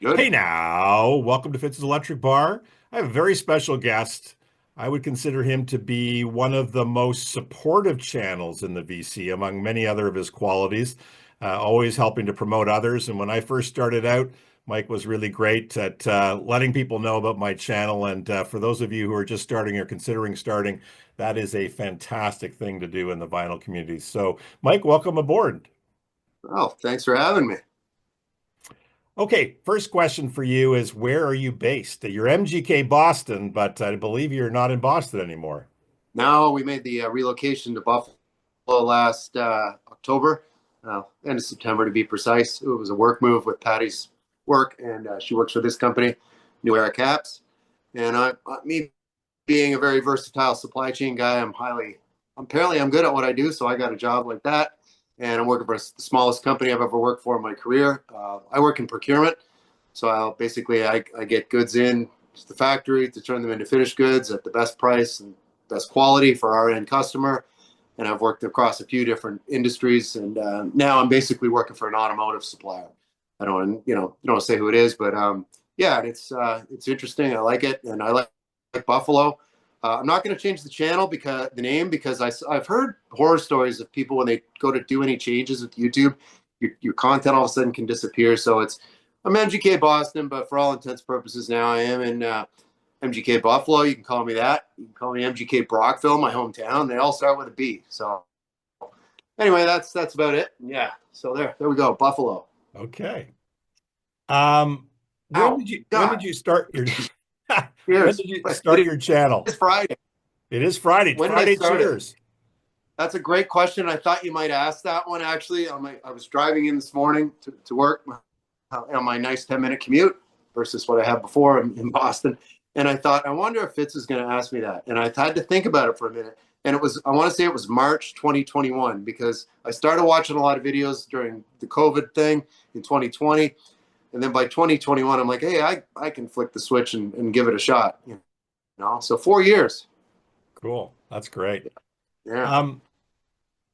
Hey Good. now, welcome to Fitz's Electric Bar. I have a very special guest. I would consider him to be one of the most supportive channels in the VC, among many other of his qualities, always helping to promote others. And when I first started out, Mike was really great at letting people know about my channel. And for those of you who are just starting or considering starting, that is a fantastic thing to do in the vinyl community. So, Mike, welcome aboard. Oh, thanks for having me. Okay, first question for you is where are you based? You're MGK Boston, but I believe you're not in Boston anymore. Now we made the relocation to Buffalo last October, end of September to be precise. It was a work move with Patty's work, and she works for this company, New Era Caps. And me being a very versatile supply chain guy, apparently I'm good at what I do, so I got a job like that. And I'm working for the smallest company I've ever worked for in my career. I work in procurement, so I get goods in to the factory to turn them into finished goods at the best price and best quality for our end customer. And I've worked across a few different industries, and now I'm basically working for an automotive supplier. I don't say who it is, but yeah, it's interesting. I like it, and I like Buffalo. I'm not going to change the channel because the name because I've heard horror stories of people when they go to do any changes with YouTube, your content all of a sudden can disappear. So I'm MGK Boston, but for all intents and purposes now I am in MGK Buffalo. You can call me that. You can call me MGK Brockville, my hometown. They all start with a B. So anyway, that's about it. Yeah. So there we go, Buffalo. Okay. Um, when Ow, did God, you start your when cheers. did you start your channel? It's Friday. It is Friday. When did I Friday start it? cheers. That's a great question. I thought you might ask that one actually. I was driving in this morning to work on my nice 10-minute commute versus what I had before in Boston. And I thought, I wonder if Fitz is going to ask me that. And I had to think about it for a minute. And I want to say it was March 2021 because I started watching a lot of videos during the COVID thing in 2020. And then by 2021, I'm like, hey, I can flick the switch and give it a shot. So 4 years. Cool. That's great. Yeah. Um,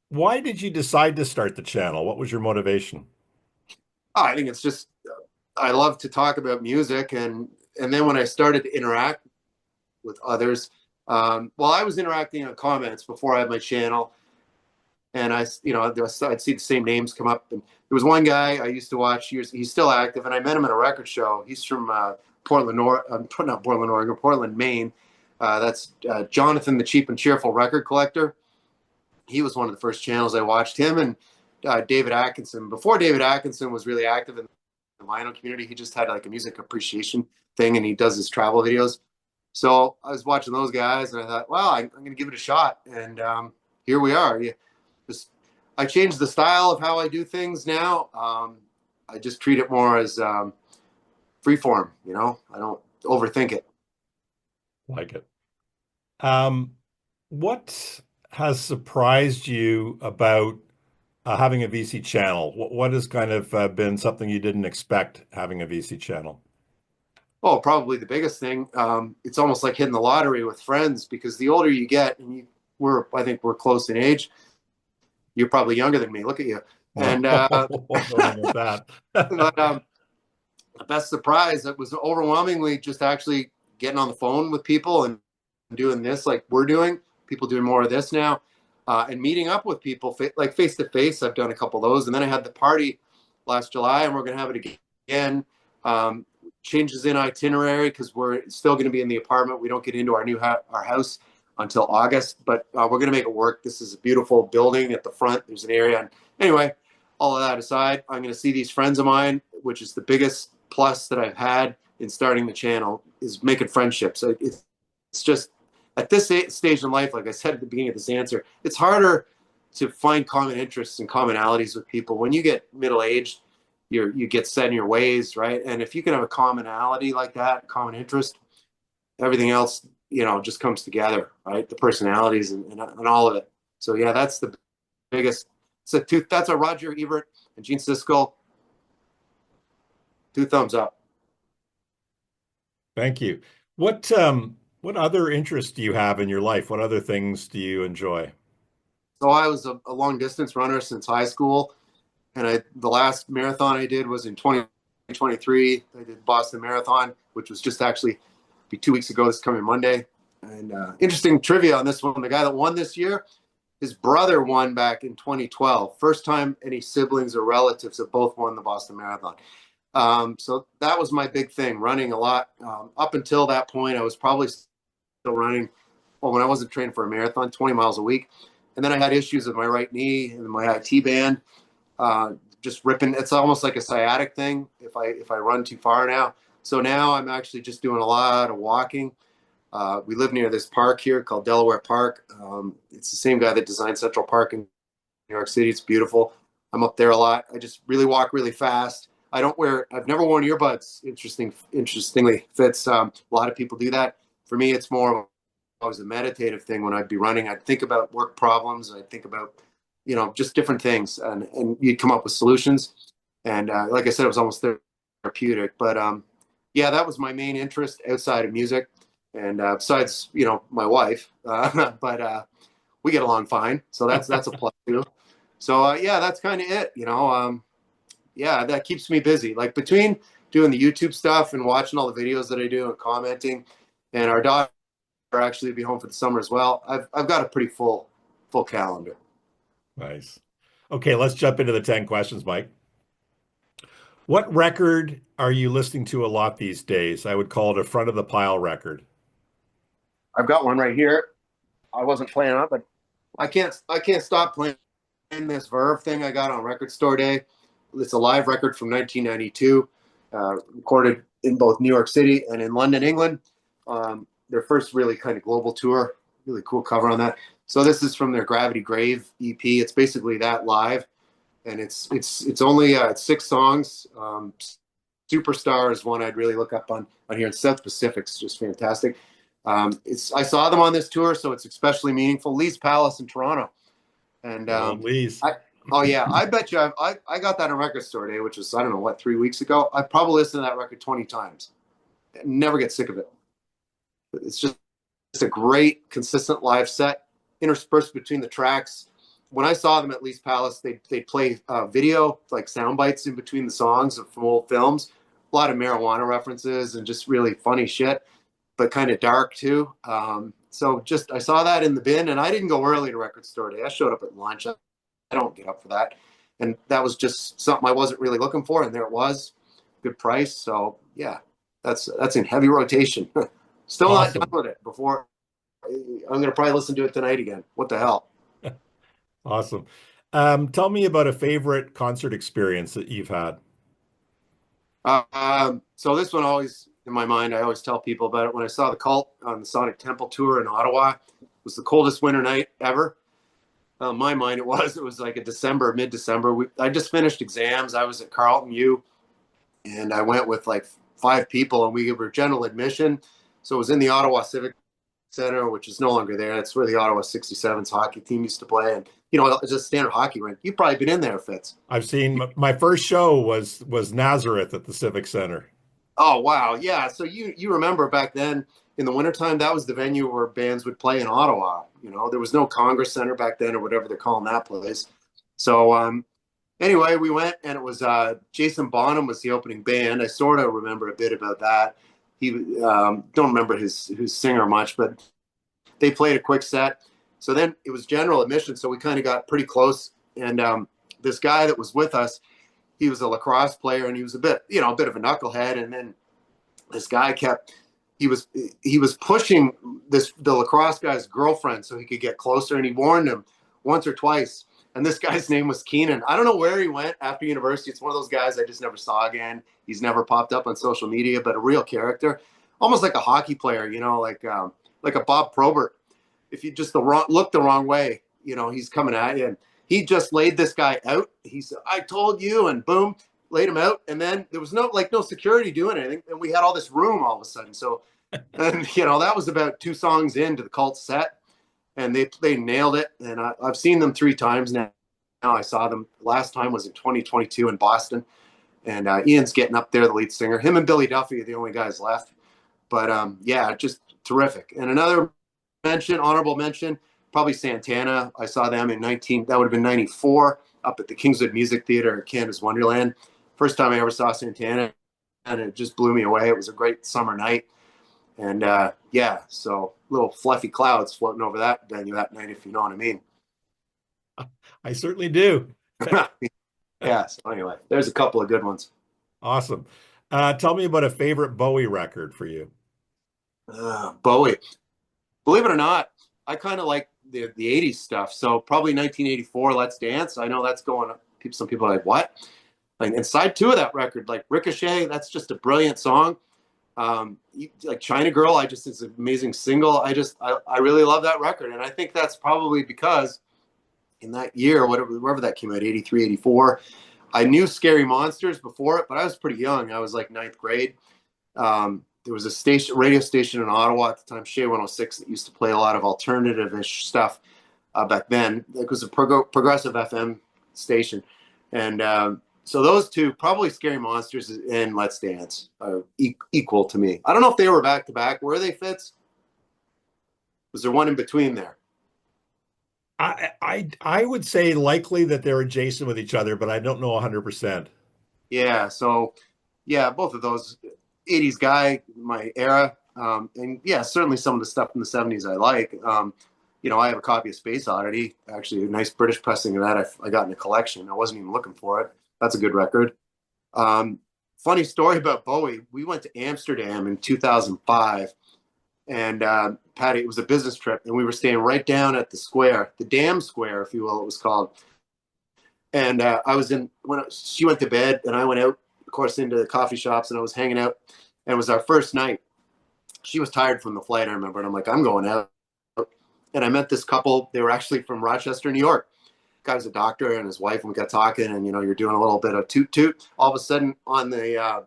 why did you decide to start the channel? What was your motivation? Oh, I think it's just I love to talk about music, and then when I started to interact with others, well, I was interacting on comments before I had my channel, and I'd see the same names come up. And there was one guy I used to watch. He's still active, and I met him at a record show. He's from not Portland, Oregon, Portland, Maine. That's Jonathan, the Cheap and Cheerful Record Collector. He was one of the first channels I watched. Him and David Atkinson. Before David Atkinson was really active in the vinyl community, he just had like a music appreciation thing, and he does his travel videos. So I was watching those guys, and I thought, well, I'm going to give it a shot, and here we are. Just I changed the style of how I do things now. I just treat it more as free form. I don't overthink it. Like it. Um, what has surprised you about having a VC channel? What has kind of been something you didn't expect having a VC channel? Oh, probably the biggest thing. It's almost like hitting the lottery with friends because the older you get, and I think we're close in age. You're probably younger than me. Look at you. And Oh, don't know about but that. the best surprise that was overwhelmingly just actually getting on the phone with people and doing this like we're doing. People doing more of this now, and meeting up with people like face to face. I've done a couple of those, and then I had the party last July, and we're going to have it again. Um, Changes in itinerary because we're still going to be in the apartment. We don't get into our house until August, but we're going to make it work. This is a beautiful building at the front. There's an area. And anyway, all of that aside, I'm going to see these friends of mine, which is the biggest plus that I've had in starting the channel is making friendships. It's just at this stage in life, like I said at the beginning of this answer, it's harder to find common interests and commonalities with people. When you get middle aged, you get set in your ways, right? And if you can have a commonality like that, common interest, everything else, just comes together, right? The personalities and all of it. So yeah, that's the biggest. That's a Roger Ebert and Gene Siskel. Two thumbs up. Thank you. What other interests do you have in your life? What other things do you enjoy? So I was a long distance runner since high school, and the last marathon I did was in 2020. 2023, I did Boston Marathon, which was just actually be 2 weeks ago, this coming Monday. And interesting trivia on this one, the guy that won this year, his brother won back in 2012. First time any siblings or relatives have both won the Boston Marathon. So that was my big thing, running a lot. Up until that point, I was probably still running, well, when I wasn't training for a marathon, 20 miles a week. And then I had issues with my right knee and my IT band, just ripping. It's almost like a sciatic thing if I run too far now. So now I'm actually just doing a lot of walking. We live near this park here called Delaware Park. It's the same guy that designed Central Park in New York City. It's beautiful. I'm up there a lot. I just really walk really fast. I've never worn earbuds. Interestingly, Fitz. A lot of people do that. For me, it's more always a meditative thing. When I'd be running, I'd think about work problems. I'd think about, just different things, and you'd come up with solutions. And like I said, it was almost therapeutic. But yeah, that was my main interest outside of music. And besides, my wife, but we get along fine. So that's a plus too. So yeah, that's kind of it. Yeah, that keeps me busy. Like between doing the YouTube stuff and watching all the videos that I do and commenting, and our daughter actually be home for the summer as well. I've got a pretty full calendar. Nice. Okay, let's jump into the 10 questions, Mike. What record are you listening to a lot these days? I would call it a front of the pile record. I've got one right here. I wasn't planning on it, but I can't stop playing this Verve thing I got on Record Store Day. It's a live record from 1992, recorded in both New York City and in London, England. Their first really kind of global tour. Really cool cover on that. So this is from their Gravity Grave EP. It's basically that live, and it's only 6 songs. Superstar is one I'd really look up on here. And South Pacific's just fantastic. I saw them on this tour, so it's especially meaningful. Lee's Palace in Toronto, and Lee's. Oh yeah, I bet you I got that on Record Store Day, which was, I don't know what, 3 weeks ago. I probably listened to that record 20 times. Never get sick of it. It's a great, consistent live set, interspersed between the tracks. When I saw them at Lee's Palace, they play video, like sound bites in between the songs from old films. A lot of marijuana references and just really funny shit, but kind of dark too. So I saw that in the bin, and I didn't go early to Record Store Day. I showed up at lunch. I don't get up for that. And that was just something I wasn't really looking for. And there it was, good price. So yeah, that's in heavy rotation. Still Awesome. not done with it. Before I'm going to probably listen to it tonight again. What the hell? Awesome. Tell me about a favorite concert experience that you've had. So this one always in my mind, I always tell people about it. When I saw the Cult on the Sonic Temple tour in Ottawa, it was the coldest winter night ever. In my mind, it was like a mid-December. I just finished exams. I was at Carleton U, and I went with like 5 people, and we were general admission. So it was in the Ottawa Civic Center, which is no longer there. That's where the Ottawa 67s hockey team used to play. And, it's a standard hockey rink. You've probably been in there, Fitz. I've seen my first show was Nazareth at the Civic Center. Oh, wow. Yeah. So you remember back then in the wintertime, that was the venue where bands would play in Ottawa. There was no Congress Center back then, or whatever they're calling that place. So anyway, we went, and it was Jason Bonham was the opening band. I sort of remember a bit about that. He don't remember his singer much, but they played a quick set. So then it was general admission, so we kind of got pretty close. And this guy that was with us, he was a lacrosse player, and he was a bit of a knucklehead. And then this guy he was pushing the lacrosse guy's girlfriend so he could get closer, and he warned him once or twice. And this guy's name was Keenan. I don't know where he went after university. It's one of those guys I just never saw again. He's never popped up on social media, but a real character, almost like a hockey player, like a Bob Probert. If you just look the wrong way, he's coming at you. And he just laid this guy out. He said, "I told you," and boom, laid him out. And then there was no security doing anything, and we had all this room all of a sudden. So, and that was about 2 songs into the Cult set, and they nailed it. And I've seen them 3 times now. I saw them last time was in 2022 in Boston, and Ian's getting up there, the lead singer. Him and Billy Duffy are the only guys left. But yeah, just terrific. And another honorable mention, probably Santana. I saw them in that would have been 94, up at the Kingswood Music Theater at Canada's Wonderland. First time I ever saw Santana. and it just blew me away. It was a great summer night. And yeah, so little fluffy clouds floating over that venue that night, if you know what I mean. I certainly do. Yeah, so anyway, there's a couple of good ones. Awesome. Tell me about a favorite Bowie record for you. Bowie. Believe it or not, I kind of like the 80s stuff. So probably 1984, Let's Dance. I know that's going up. Some people are like, what? Like, and side two of that record, like Ricochet, that's just a brilliant song. Like China Girl, it's an amazing single. I really love that record. And I think that's probably because in that year, wherever that came out, 83, 84, I knew Scary Monsters before it, but I was pretty young. I was like ninth grade. There was a radio station in Ottawa at the time, Shea 106, that used to play a lot of alternative-ish stuff back then. It was a progressive FM station. And so those two, probably Scary Monsters and Let's Dance, are equal to me. I don't know if they were back-to-back. Were they, Fitz? Was there one in between there? I would say likely that they're adjacent with each other, but I don't know 100%. Yeah, so yeah, both of those 80s guy, my era. And yeah, certainly some of the stuff from the 70s I like. I have a copy of Space Oddity, actually a nice British pressing of that. I got in a collection. I wasn't even looking for it. That's a good record. Funny story about Bowie. We went to Amsterdam in 2005. And Patty, it was a business trip, and we were staying right down at the square, the Dam Square, if you will, it was called. And she went to bed, and I went out, of course, into the coffee shops, and I was hanging out. And it was our first night. She was tired from the flight, I remember, and I'm like, I'm going out. And I met this couple. They were actually from Rochester, New York. Guy was a doctor, and his wife, and we got talking, and you're doing a little bit of toot toot. All of a sudden, on the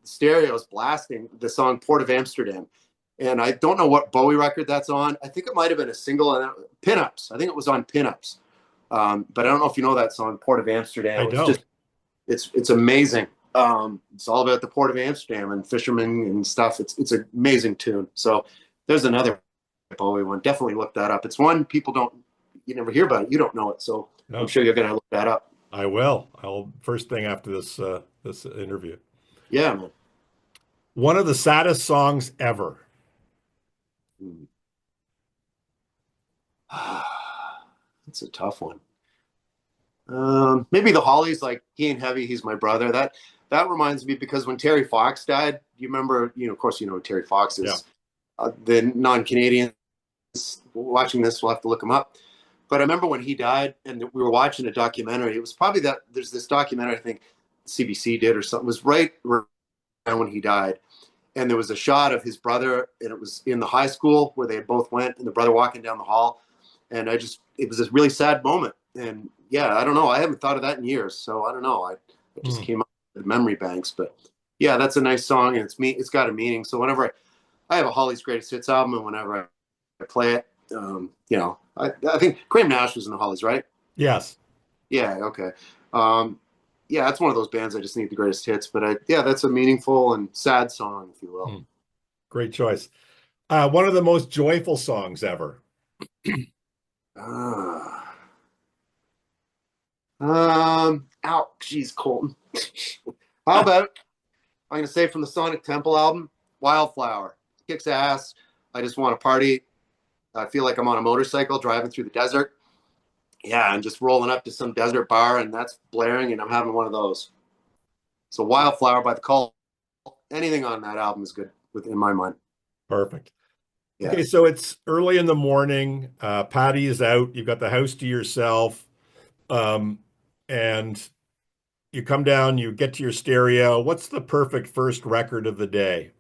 stereo is blasting the song "Port of Amsterdam." And I don't know what Bowie record that's on. I think it might have been a single on Pinups. I think it was on Pinups. But I don't know if you know that song, Port of Amsterdam. I don't. It's amazing. It's all about the Port of Amsterdam and fishermen and stuff. It's an amazing tune. So there's another Bowie one. Definitely look that up. It's one you never hear about it. You don't know it. So no. I'm sure you're going to look that up. I will. I'll first thing after this interview. Yeah, man. One of the saddest songs ever. That's a tough one. Maybe the Hollies, like He Ain't Heavy, He's My Brother. That reminds me, because when Terry Fox died, you remember, of course, who Terry Fox is. Yeah. The non-Canadians watching this will have to look him up. But I remember when he died, and we were watching a documentary. It was probably there's this documentary, I think CBC did or something. It was right around when he died. And there was a shot of his brother, and it was in the high school where they both went, and the brother walking down the hall. And it was this really sad moment. And yeah, I don't know. I haven't thought of that in years. So I don't know. It just came up with memory banks. But yeah, that's a nice song, and it's got a meaning. So whenever I have a Holly's Greatest Hits album, and whenever I play it, I think Graham Nash was in the Hollies, right? Yes. Yeah. Okay. Yeah, that's one of those bands I just need the greatest hits. But that's a meaningful and sad song, if you will. Great choice. One of the most joyful songs ever. Geez, Colton. How about, I'm going to say from the Sonic Temple album, Wildflower. Kicks ass. I just want to party. I feel like I'm on a motorcycle driving through the desert. Yeah, I'm just rolling up to some desert bar, and that's blaring, and I'm having one of those. So Wildflower by the Cult. Anything on that album is good in my mind. Perfect. Yeah. Okay, so it's early in the morning. Patty is out. You've got the house to yourself. And you come down, you get to your stereo. What's the perfect first record of the day?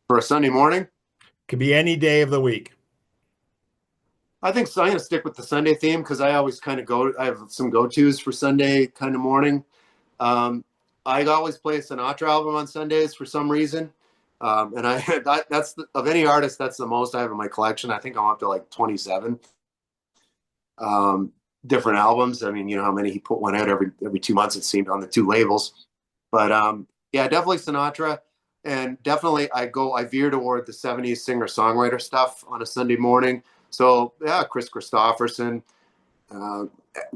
For a Sunday morning? Could be any day of the week. I think so. I'm going to stick with the Sunday theme because I always kind of I have some go-tos for Sunday kind of morning. I always play a Sinatra album on Sundays for some reason. And of any artist, that's the most I have in my collection. I think I'm up to like 27 different albums. I mean, you know how many he put one out every 2 months, it seemed, on the two labels. But yeah, definitely Sinatra. And definitely I veer toward the 70s singer-songwriter stuff on a Sunday morning. So yeah, Chris Christopherson,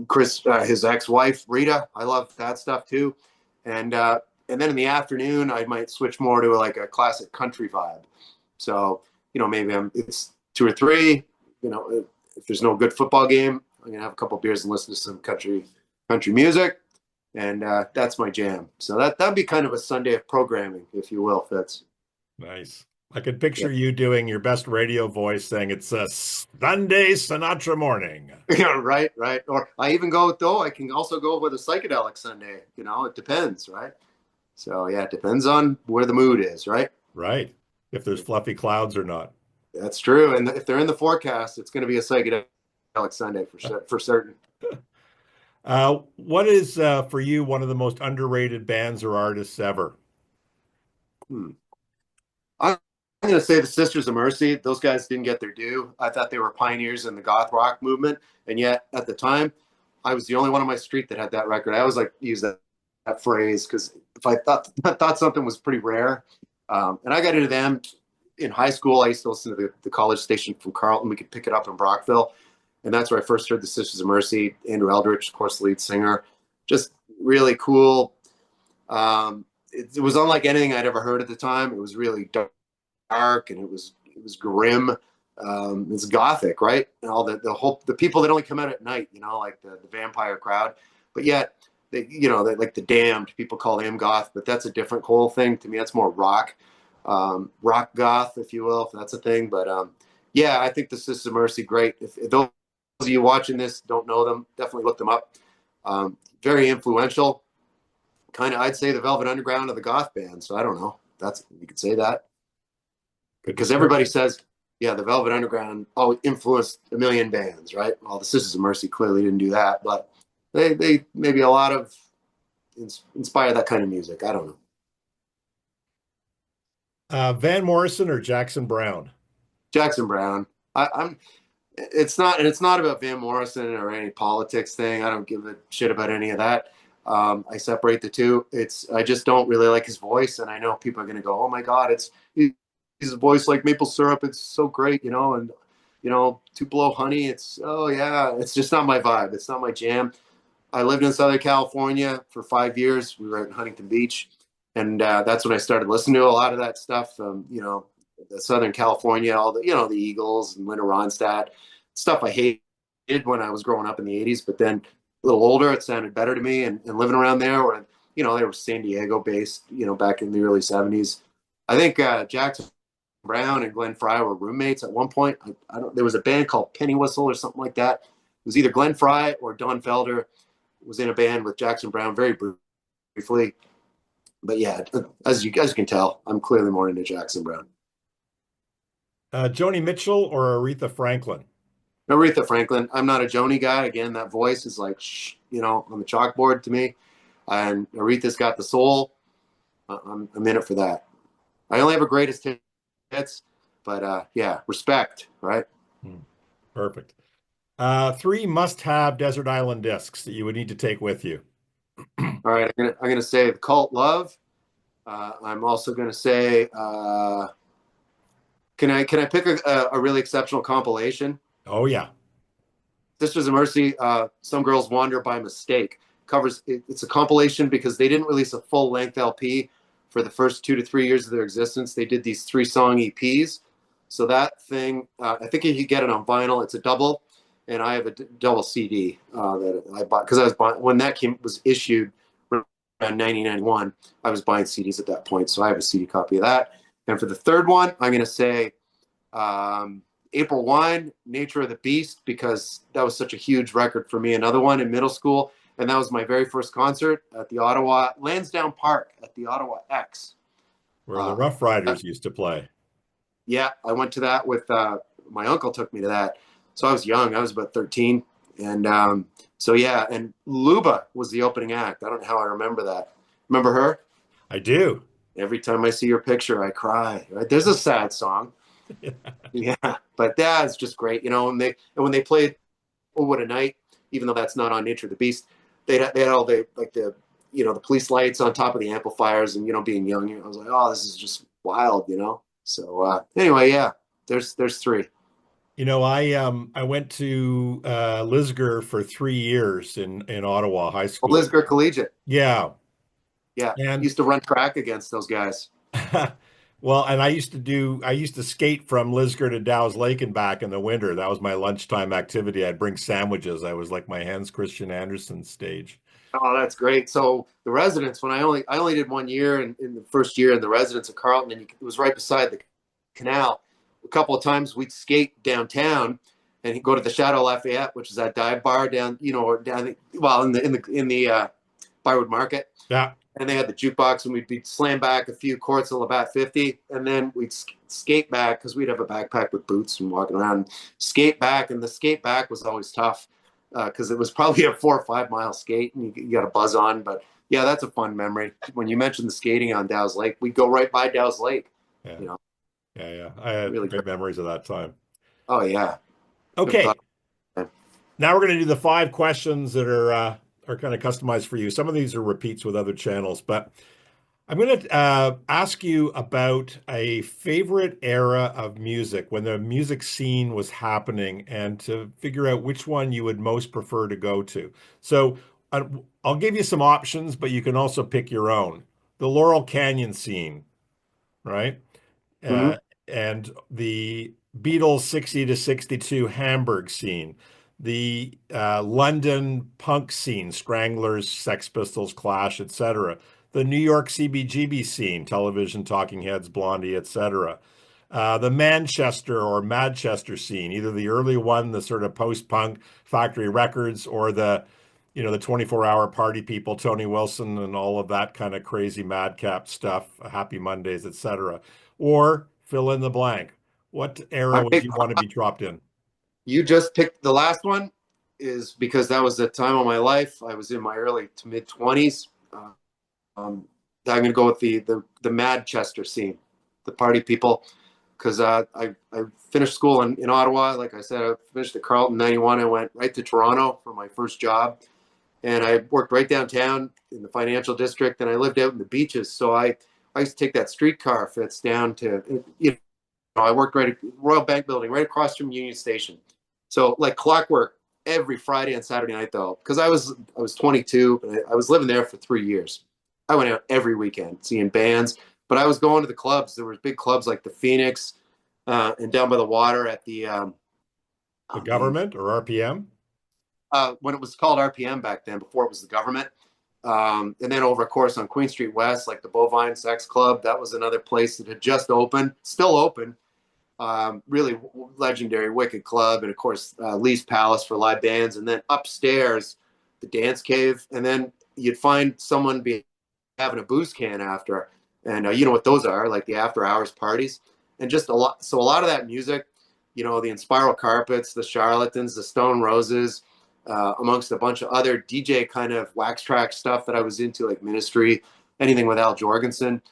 Chris, his ex-wife Rita. I love that stuff too. And then in the afternoon, I might switch more to like a classic country vibe. So maybe it's 2 or 3. If there's no good football game, I'm gonna have a couple beers and listen to some country music, and that's my jam. So that'd be kind of a Sunday of programming, if you will, Fitz. Nice. I could picture you doing your best radio voice saying it's a Sunday Sinatra morning. Yeah, right. Or I even I can also go with a psychedelic Sunday. It depends, right? So yeah, it depends on where the mood is, right? Right. If there's fluffy clouds or not. That's true. And if they're in the forecast, it's going to be a psychedelic Sunday for certain. What is for you one of the most underrated bands or artists ever? Hmm. I'm going to say the Sisters of Mercy. Those guys didn't get their due. I thought they were pioneers in the goth rock movement, and yet at the time, I was the only one on my street that had that record. I always like use that phrase because if I thought something was pretty rare, and I got into them in high school. I used to listen to the college station from Carlton. We could pick it up in Brockville, and that's where I first heard the Sisters of Mercy. Andrew Eldritch, of course, the lead singer, just really cool. It was unlike anything I'd ever heard at the time. It was really dark and it was grim. It's gothic, right? And all the people that only come out at night, like the vampire crowd, but yet they like the Damned. People call them goth, but that's a different whole thing. To me, that's more rock goth, if you will, if that's a thing. But yeah, I think the Sisters of Mercy, great. If those of you watching this don't know them, definitely look them up. Very influential. Kind of, I'd say the Velvet Underground of the goth band. So I don't know. You could say that because everybody says, yeah, the Velvet Underground influenced a million bands, right? Well, the Sisters of Mercy clearly didn't do that, but they maybe a lot of inspire that kind of music. I don't know. Van Morrison or Jackson Browne? Jackson Browne. It's not about Van Morrison or any politics thing. I don't give a shit about any of that. I separate the two. I just don't really like his voice, and I know people are going to go, "Oh my God, he's a voice like maple syrup. It's so great," and Tupelo honey. It's just not my vibe. It's not my jam. I lived in Southern California for 5 years. We were in Huntington Beach, and that's when I started listening to a lot of that stuff. The Southern California, all the Eagles and Linda Ronstadt stuff I hated when I was growing up in the 80s, but then a little older, it sounded better to me. And living around there, where they were San Diego based, back in the early 70s. I think Jackson Browne and Glenn Frey were roommates at one point. There was a band called Penny Whistle or something like that. It was either Glenn Frey or Don Felder was in a band with Jackson Browne very briefly. But yeah, as you guys can tell, I'm clearly more into Jackson Browne. Joni Mitchell or Aretha Franklin? Aretha Franklin. I'm not a Joni guy. Again, that voice is like, on the chalkboard to me. And Aretha's got the soul. I'm in it for that. I only have a greatest hits, but yeah, respect, right? Perfect. 3 must-have desert island discs that you would need to take with you. All right, I'm gonna say the Cult Love. I'm also gonna say, can I pick a really exceptional compilation? Oh yeah. Sisters of Mercy, Some Girls Wander by Mistake. It's a compilation because they didn't release a full-length LP for the first 2 to 3 years of their existence. They did these 3-song EPs. So that thing, I think you could get it on vinyl. It's a double, and I have a double CD that I bought because I was buying when that was issued around 1991. I was buying CDs at that point, so I have a CD copy of that. And for the third one, I'm going to say April Wine, Nature of the Beast, because that was such a huge record for me. Another one in middle school, and that was my very first concert at the Ottawa Lansdowne Park at the Ottawa X, where the Rough Riders used to play. Yeah, I went to that with my uncle. Took me to that, so I was young. I was about 13, and so yeah. And Luba was the opening act. I don't know how I remember that. Remember her? I do. Every time I see her picture, I cry. Right? There's a sad song. Yeah, but that's just great, And when they played "Oh What a Night," even though that's not on Nature of the Beast, they had all the the police lights on top of the amplifiers, and being young, I was like, oh, this is just wild, So anyway, yeah, there's 3. I went to Lisgar for 3 years in Ottawa High Oh, School. Lisgar Collegiate. Yeah, Yeah, and used to run track against those guys. well, and I used to skate from Lisgar to Dow's Lake and back in the winter. That was my lunchtime activity. I'd bring sandwiches. I was like my Hans Christian Andersen stage. Oh, that's great. So the residence, when I only did 1 year in the first year in the residence of Carleton, and it was right beside the canal. A couple of times we'd skate downtown and go to the Chateau Lafayette, which is that dive bar down, or down well in the Bywood Market, Yeah, and they had the jukebox, and we'd be slam back a few courts of Labatt 50, and then we'd skate back because we'd have a backpack with boots and walking around, and skate back, and the skate back was always tough because it was probably a 4 or 5 mile skate, and you got to buzz on. But yeah, that's a fun memory. When you mentioned the skating on Dow's Lake, we'd go right by Dow's Lake. yeah, You know, yeah. I had really great great. memories of that time. Oh yeah, never thought. Okay, now we're going to do the 5 questions that are kind of customized for you. Some of these are repeats with other channels, but I'm going to ask you about a favorite era of music when the music scene was happening and to figure out which one you would most prefer to go to. So uh, I'll give you some options, but you can also pick your own. The Laurel Canyon scene, right? Mm-hmm. uh, and the Beatles 60 to 62 Hamburg scene, the London punk scene, Stranglers, Sex Pistols, Clash, etc., the New York CBGB scene, Television, Talking Heads, Blondie, etc., the Manchester or Manchester scene, either the early one, the sort of post-punk Factory Records, or the 24-hour party people, Tony Wilson and all of that kind of crazy madcap stuff, Happy Mondays, etc. Or fill in the blank. What era I would picked. you want to be dropped in? You just picked the last one, is because that was the time of my life. I was in my early to mid 20s. Um, I'm going to go with the Manchester scene, the party people, because I finished school in Ottawa. Like I said, I finished at Carleton '91. I went right to Toronto for my first job, and I worked right downtown in the financial district, and I lived out in the beaches. So I used to take that streetcar Fitz down to I worked right at Royal Bank Building, right across from Union Station. So like clockwork every Friday and Saturday night though, because I was 22, and I was living there for 3 years. I went out every weekend seeing bands, but I was going to the clubs. There was big clubs like the Phoenix, and down by the water at the The oh man, government or RPM? when it was called RPM back then, before it was the government. And then over, of course, on Queen Street West, like the Bovine Sex Club, that was another place that had just opened, still open. Really legendary Wicked Club, and of course Lee's Palace for live bands, and then upstairs the Dance Cave, and then you'd find someone be having a booze can after, and you know what those are, like the after hours parties, and just a lot. So a lot of that music, the Inspiral Carpets, the Charlatans, the Stone Roses, amongst a bunch of other DJ kind of wax track stuff that I was into, like Ministry, anything with Al Jorgensen.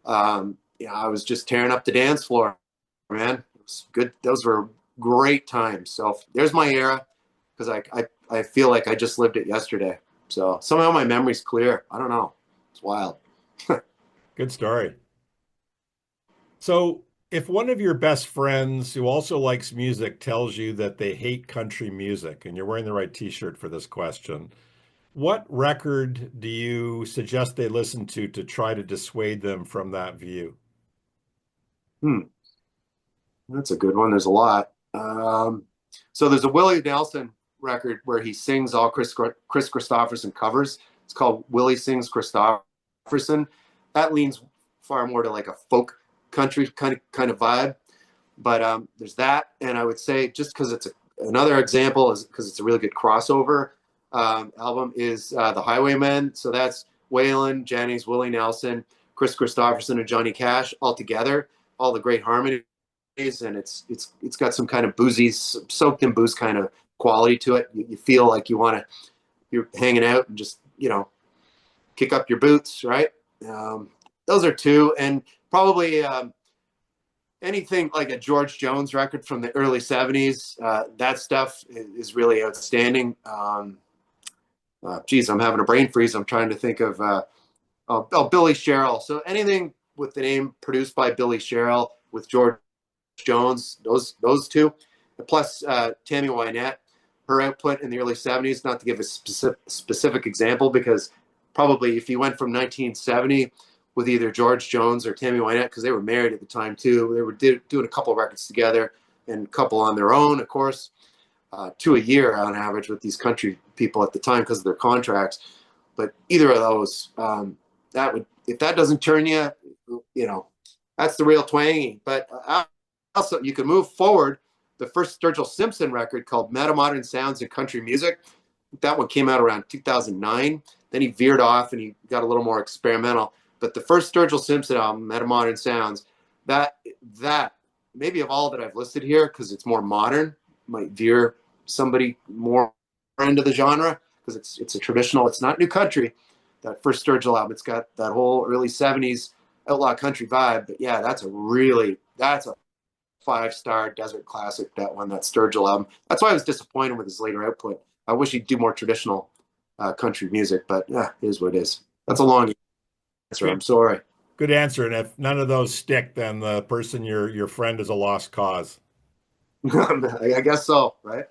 I was just tearing up the dance floor, man. It was good. Those were great times. So there's my era, because I feel like I just lived it yesterday. So somehow my memory's clear. I don't know. It's wild. Good story. So, if one of your best friends who also likes music tells you that they hate country music, and you're wearing the right t-shirt for this question, what record do you suggest they listen to try to dissuade them from that view? Hmm. That's a good one. There's a lot. So there's a Willie Nelson record where he sings all Chris Christopherson covers. It's called Willie Sings Christopherson. That leans far more to like a folk country kind of vibe. But there's that, and I would say, just because another example is because it's a really good crossover album, is The Highwaymen. So that's Waylon Jennings, Willie Nelson, Chris Christopherson, and Johnny Cash all together, all the great harmonies, and it's got some kind of boozy, soaked in booze kind of quality to it. You feel like you're hanging out and just kick up your boots, right? Um, those are two, and probably anything like a George Jones record from the early '70s. That stuff is really outstanding. Geez, I'm having a brain freeze. I'm trying to think of Billy Sherrill. So anything with the name produced by Billy Sherrill with George Jones, those two. plus Tammy Wynette, her output in the early 70s, not to give a specific example, because probably if you went from 1970 with either George Jones or Tammy Wynette, because they were married at the time too, they were doing a couple of records together and a couple on their own, of course, 2 a year on average with these country people at the time because of their contracts. But either of those, that would, if that doesn't turn you, you know, that's the real twangy. But also, you can move forward. The first Sturgill Simpson record called Meta Modern Sounds in Country Music, that one came out around 2009. Then he veered off and he got a little more experimental. But the first Sturgill Simpson album, Meta Modern Sounds, that maybe of all that I've listed here, because it's more modern, might veer somebody more into the genre, because it's a traditional, it's not new country. That first Sturgill album, it's got that whole early 70s outlaw country vibe. But yeah, that's a 5-star desert classic, that one, that Sturgill album. That's why I was disappointed with his later output. I wish he'd do more traditional country music, but yeah, it is what it is. That's a long answer. I'm sorry. Good answer. And if none of those stick, then the person, your friend, is a lost cause. I guess so, right?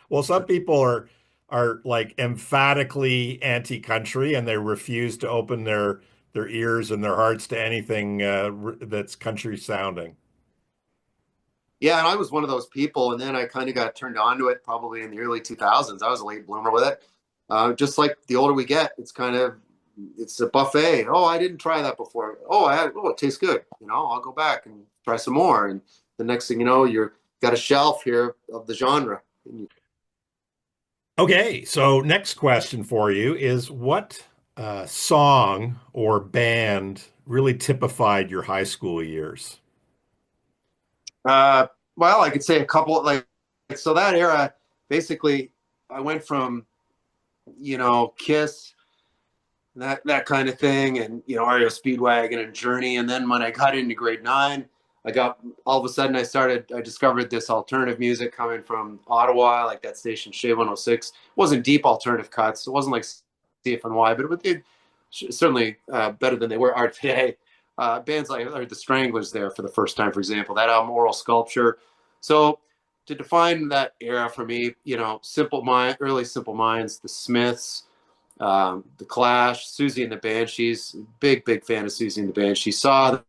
Well, some people are like emphatically anti-country, and they refuse to open their ears and their hearts to anything that's country sounding. Yeah, and I was one of those people, and then I kind of got turned on to it probably in the early 2000s. I was a late bloomer with it. Just like the older we get, it's a buffet. Oh, I didn't try that before. Oh, it tastes good. I'll go back and try some more. And the next thing you know, you've got a shelf here of the genre. Okay, so next question for you is, what song or band really typified your high school years? Well, I could say a couple, so that era, basically, I went from, Kiss, that kind of thing, and, REO Speedwagon and Journey. And then when I got into grade 9, all of a sudden I discovered this alternative music coming from Ottawa, like that station Shea 106. It wasn't deep alternative cuts. It wasn't like CFNY, but it certainly better than they are today. Bands like the Stranglers there for the first time, for example, that album Oral Sculpture. So to define that era for me, early Simple Minds, the Smiths, the Clash, Susie and the Banshees. Big fan of Susie and the Banshees. Saw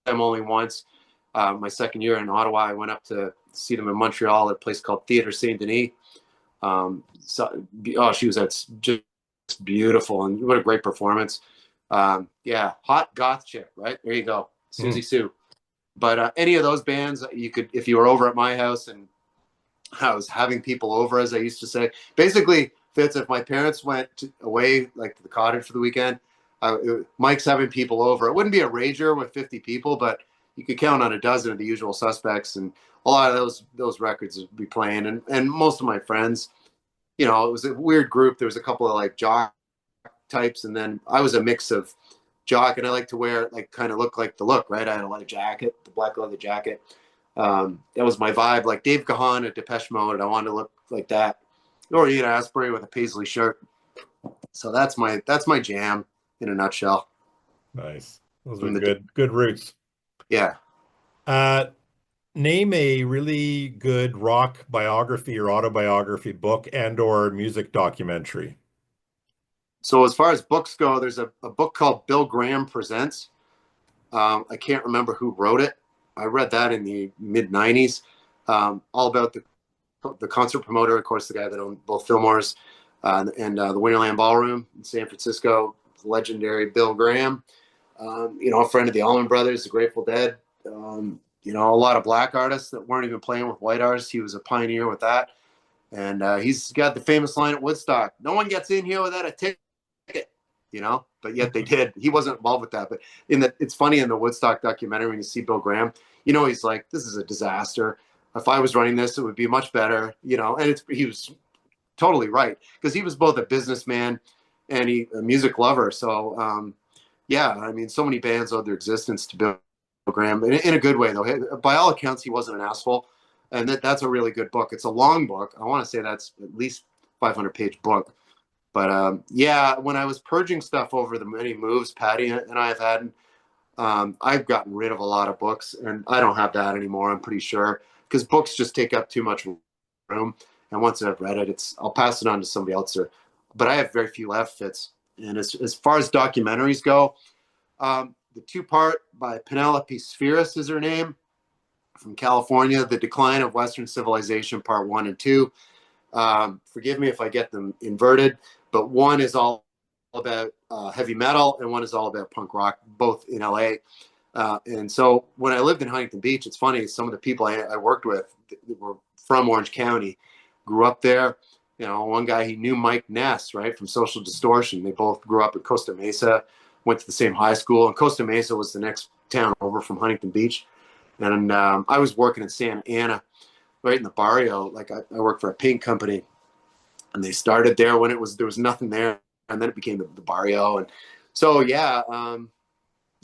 them only once. My second year in Ottawa, I went up to see them in Montreal at a place called Theatre Saint Denis. She was just beautiful, and what a great performance. Yeah, hot goth chick, right? There you go, Susie Sue. But any of those bands, you could, if you were over at my house and I was having people over, as I used to say. Basically, Fitz, if my parents went away, like to the cottage for the weekend, Mike's having people over. It wouldn't be a rager with 50 people, but you could count on a dozen of the usual suspects, and a lot of those records would be playing. And most of my friends, it was a weird group. There was a couple of like jock types, and then I was a mix of jock, and I like to wear kind of look like the look, right? I had a leather jacket, the black leather jacket. That was my vibe, like Dave Gahan at Depeche Mode, and I wanted to look like that, or Ian Asbury with a paisley shirt. So that's my jam in a nutshell. Nice. Those are good roots. Yeah. Name a really good rock biography or autobiography book and/or music documentary. So as far as books go, there's a book called Bill Graham Presents. I can't remember who wrote it. I read that in the mid 90s. All about the concert promoter, of course, the guy that owned both Fillmore's and the Winterland Ballroom in San Francisco, the legendary Bill Graham. A friend of the Allman Brothers, the Grateful Dead. A lot of black artists that weren't even playing with white artists. He was a pioneer with that. And he's got the famous line at Woodstock, "No one gets in here without a ticket," but yet they did. He wasn't involved with that. But it's funny in the Woodstock documentary when you see Bill Graham, he's like, "This is a disaster. If I was running this, it would be much better," and he was totally right, because he was both a businessman and a music lover. So, so many bands owed their existence to Bill Graham in a good way, though. By all accounts, he wasn't an asshole. And that's a really good book. It's a long book. I want to say that's at least 500-page book. But when I was purging stuff over the many moves Patty and I have had, I've gotten rid of a lot of books, and I don't have that anymore, I'm pretty sure. because books just take up too much room. And once I've read it, I'll pass it on to somebody else. But I have very few left, Fitz. And as far as documentaries go, the two-part by Penelope Spheris is her name, from California, The Decline of Western Civilization, Part 1 and 2. Forgive me if I get them inverted, but one is all about heavy metal and one is all about punk rock, both in LA. And so when I lived in Huntington Beach, it's funny, some of the people I worked with that were from Orange County, grew up there. You know, one guy, he knew Mike Ness, right, from Social Distortion. They both grew up in Costa Mesa, went to the same high school, and Costa Mesa was the next town over from Huntington Beach. And I was working in Santa Ana, right in the barrio. Like I worked for a paint company, and they started there when there was nothing there, and then it became the barrio. And so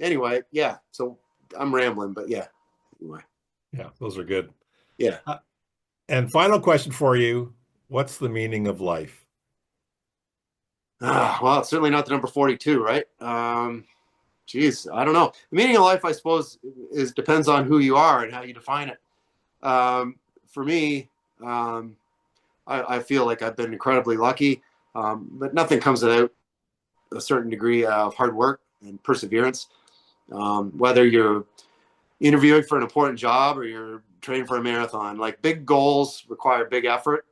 anyway, yeah. So I'm rambling, but yeah. Anyway. Yeah, those are good. Yeah. And final question for you: what's the meaning of life? Well, it's certainly not the number 42, right? Geez, I don't know. The meaning of life, I suppose, depends on who you are and how you define it. For me, I feel like I've been incredibly lucky, but nothing comes without a certain degree of hard work and perseverance. Whether you're interviewing for an important job or you're training for a marathon, like big goals require big effort.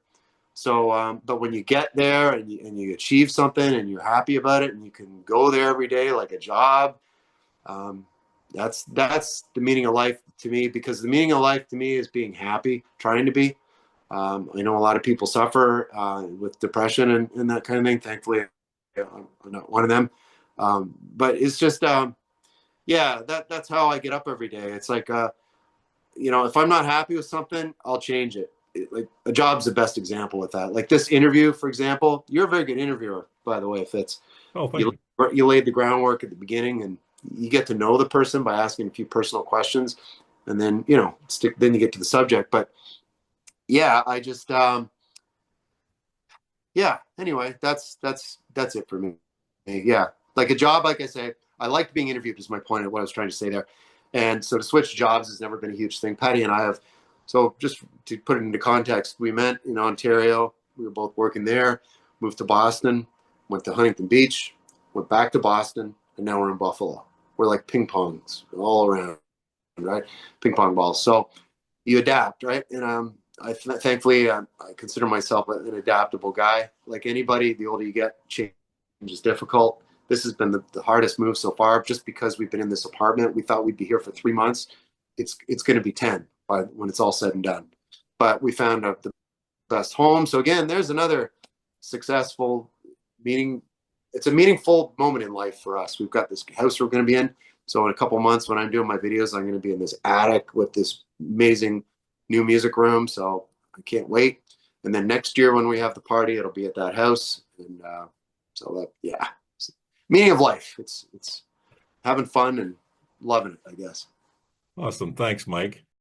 So, but when you get there and you achieve something and you're happy about it and you can go there every day like a job, that's the meaning of life to me, because the meaning of life to me is being happy, trying to be. I know a lot of people suffer with depression and that kind of thing. Thankfully, I'm not one of them. But it's just, yeah, that's how I get up every day. It's like, if I'm not happy with something, I'll change it. Like a job's the best example with that. Like this interview, for example, you're a very good interviewer, by the way, Fitz. Oh, thank you. You laid the groundwork at the beginning, and you get to know the person by asking a few personal questions, and then then you get to the subject. But yeah, I just yeah. Anyway, that's it for me. Yeah, like a job, like I say, I liked being interviewed. Is my point of what I was trying to say there. And so to switch jobs has never been a huge thing. Patty and I have. So just to put it into context, we met in Ontario. We were both working there. Moved to Boston. Went to Huntington Beach. Went back to Boston, and now we're in Buffalo. We're like ping pongs all around, right? Ping pong balls. So you adapt, right? And thankfully, I consider myself an adaptable guy. Like anybody, the older you get, change is difficult. This has been the hardest move so far, just because we've been in this apartment. We thought we'd be here for 3 months. It's going to be 10 when it's all said and done. But we found the best home. So again, there's another successful meeting. It's a meaningful moment in life for us. We've got this house we're going to be in. So in a couple months, when I'm doing my videos, I'm going to be in this attic with this amazing new music room. So I can't wait. And then next year when we have the party, it'll be at that house. And yeah, meaning of life. It's having fun and loving it, I guess. Awesome. Thanks, Mike.